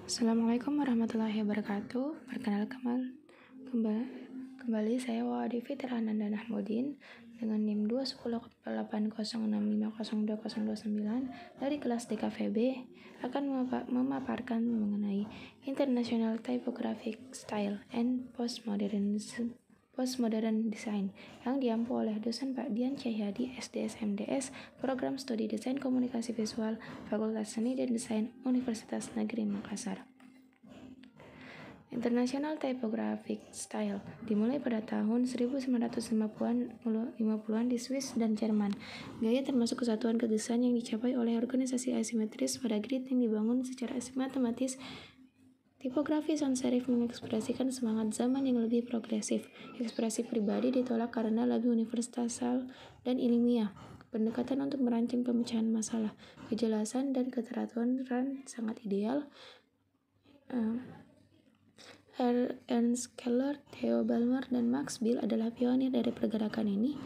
Assalamualaikum warahmatullahi wabarakatuh. Perkenalkan kembali saya Wadi Fitri Ananda Nahmudin dengan NIM 2108065020029 dari kelas DKVB akan memaparkan mengenai International Typographic Style and Postmodern Design yang diampu oleh dosen Pak Dian Cahyadi, SDSMDS, Program Studi Desain Komunikasi Visual, Fakultas Seni dan Desain, Universitas Negeri Makassar. International Typographic Style dimulai pada tahun 1950-an di Swiss dan Jerman. Gaya termasuk kesatuan kedesain yang dicapai oleh organisasi asimetris pada grid yang dibangun secara matematis. Tipografi sans serif mengekspresikan semangat zaman yang lebih progresif. Ekspresi pribadi ditolak karena lebih universal dan ilmiah. Pendekatan untuk merancang pemecahan masalah, kejelasan dan keteraturan sangat ideal. Ernst Keller, Theo Balmer, dan Max Bill adalah pionir dari pergerakan ini.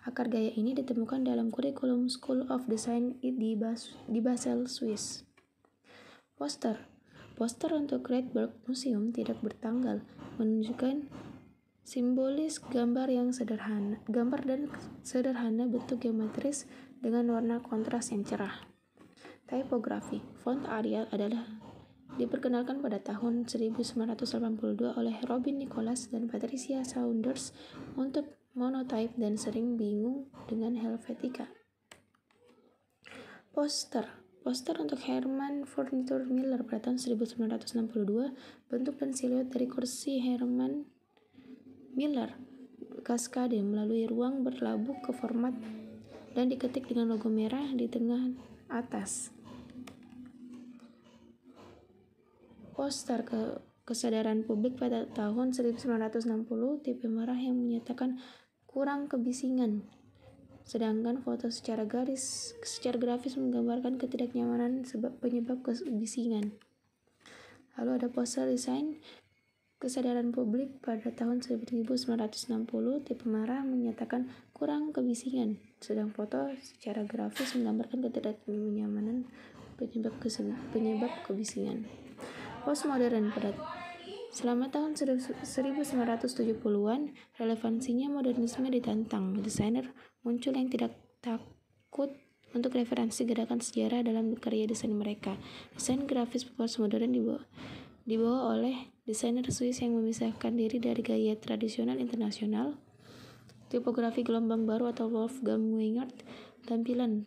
Akar gaya ini ditemukan dalam kurikulum School of Design di Basel, Swiss. Poster untuk Redberg Museum tidak bertanggal, menunjukkan simbolis gambar dan sederhana bentuk geometris dengan warna kontras yang cerah. Tipografi font Arial adalah diperkenalkan pada tahun 1982 oleh Robin Nicholas dan Patricia Saunders untuk monotype dan sering bingung dengan Helvetica. Poster untuk Herman Furniture Miller pada tahun 1962, bentuk dan siluet dari kursi Herman Miller kaskade melalui ruang berlabuh ke format dan diketik dengan logo merah di tengah atas. Poster kesadaran publik pada tahun 1960, tipe merah yang menyatakan kurang kebisingan. Sedangkan foto secara grafis menggambarkan ketidaknyamanan penyebab kebisingan. Lalu ada poster desain kesadaran publik pada tahun 1960, tipe merah menyatakan kurang kebisingan. Sedang foto secara grafis menggambarkan ketidaknyamanan penyebab kebisingan. Postmodern selama tahun 1970-an, relevansinya modernisme ditantang. Desainer muncul yang tidak takut untuk referensi gerakan sejarah dalam karya desain mereka. Desain grafis postmodern dibawa oleh desainer Swiss yang memisahkan diri dari gaya tradisional internasional. Tipografi gelombang baru atau Wolfgang Weingart tampilan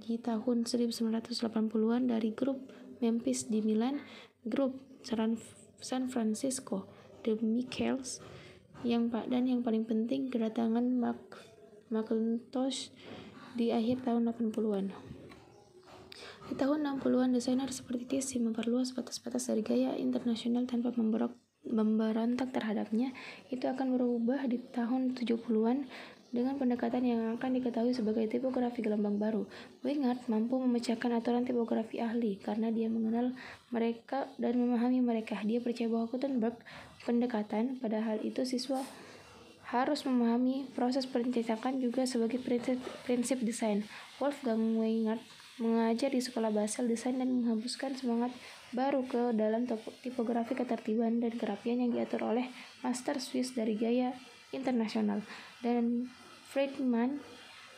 di tahun 1980-an dari grup Memphis di Milan, grup San Francisco, The Michaels, dan yang paling penting kedatangan Macintosh di akhir tahun 80-an. Di tahun 60-an, desainer seperti Tissot memperluas batas-batas dari gaya internasional tanpa memberontak terhadapnya. Itu akan berubah di tahun 70-an dengan pendekatan yang akan diketahui sebagai tipografi gelombang baru. Weingart mampu memecahkan aturan tipografi ahli karena dia mengenal mereka dan memahami mereka. Dia percaya bahwa Gutenberg pendekatan, padahal itu siswa harus memahami proses pencetakan juga sebagai prinsip desain. Wolfgang Weingart mengajar di sekolah Basel desain dan menghembuskan semangat baru ke dalam tipografi ketertiban dan kerapian yang diatur oleh master Swiss dari gaya internasional. Dan Friedman,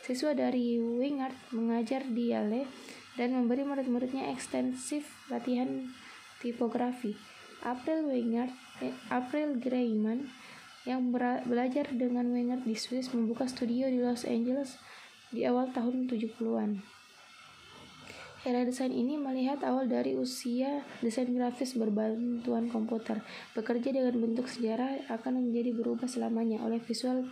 siswa dari Weingart, mengajar di Yale dan memberi murid-muridnya ekstensif latihan tipografi. April Greiman yang belajar dengan Weingart di Swiss membuka studio di Los Angeles di awal tahun 70-an. Era desain ini melihat awal dari usia desain grafis berbantuan komputer. Bekerja dengan bentuk sejarah akan menjadi berubah selamanya oleh visual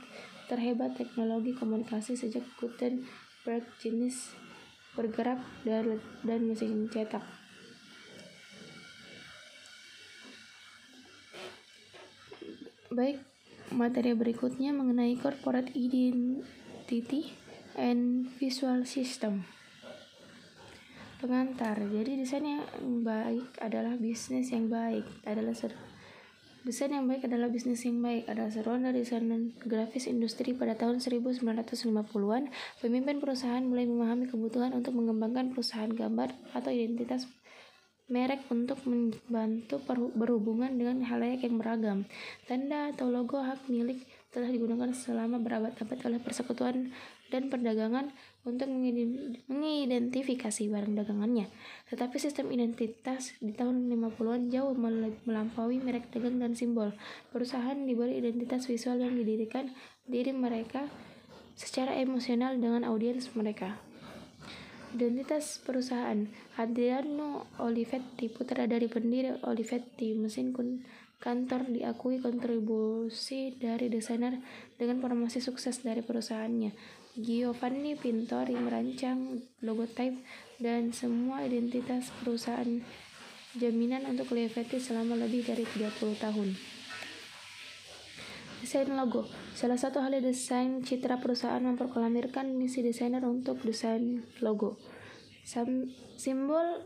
terhebat teknologi komunikasi sejak Gutenberg jenis bergerak dan mesin cetak. Baik, materi berikutnya mengenai corporate identity and visual system. Pengantar. Jadi desain yang baik adalah bisnis yang baik. Desain yang baik adalah bisnis yang baik. Adalah seruan dari desain grafis industri pada tahun 1950-an. Pemimpin perusahaan mulai memahami kebutuhan untuk mengembangkan perusahaan gambar atau identitas merek untuk membantu berhubungan dengan halayak yang beragam. Tanda atau logo hak milik telah digunakan selama berabad-abad oleh persekutuan dan perdagangan untuk mengidentifikasi barang dagangannya. Tetapi sistem identitas di tahun 50-an jauh melampaui merek dagang dan simbol. Perusahaan diberi identitas visual yang didirikan diri mereka secara emosional dengan audiens mereka. Identitas perusahaan. Adriano Olivetti, putra dari pendiri Olivetti mesin kantor, diakui kontribusi dari desainer dengan promosi sukses dari perusahaannya. Giovanni Pintori merancang logotype dan semua identitas perusahaan jaminan untuk Olivetti selama lebih dari 30 tahun. Desain logo. Salah satu hal desain citra perusahaan memproklamirkan misi desainer untuk desain logo. Simbol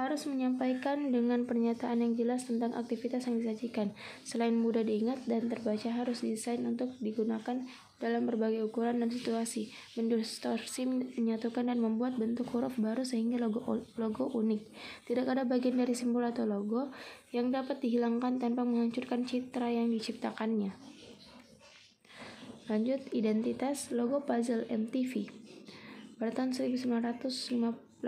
harus menyampaikan dengan pernyataan yang jelas tentang aktivitas yang disajikan. Selain mudah diingat dan terbaca, harus didesain untuk digunakan dalam berbagai ukuran dan situasi, mendistorsi, menyatukan, dan membuat bentuk huruf baru sehingga logo unik. Tidak ada bagian dari simbol atau logo yang dapat dihilangkan tanpa menghancurkan citra yang diciptakannya. Lanjut, identitas logo puzzle MTV. Pada tahun 1985,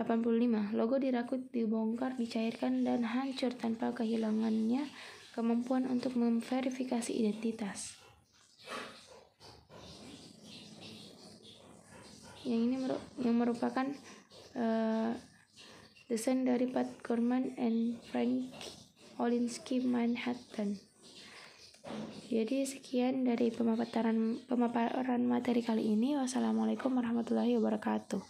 logo dirakit, dibongkar, dicairkan, dan hancur tanpa kehilangannya kemampuan untuk memverifikasi identitas. Yang ini yang merupakan desain dari Pat Gorman and Frank Olinsky Manhattan. Jadi sekian dari pemaparan materi kali ini. Wassalamualaikum warahmatullahi wabarakatuh.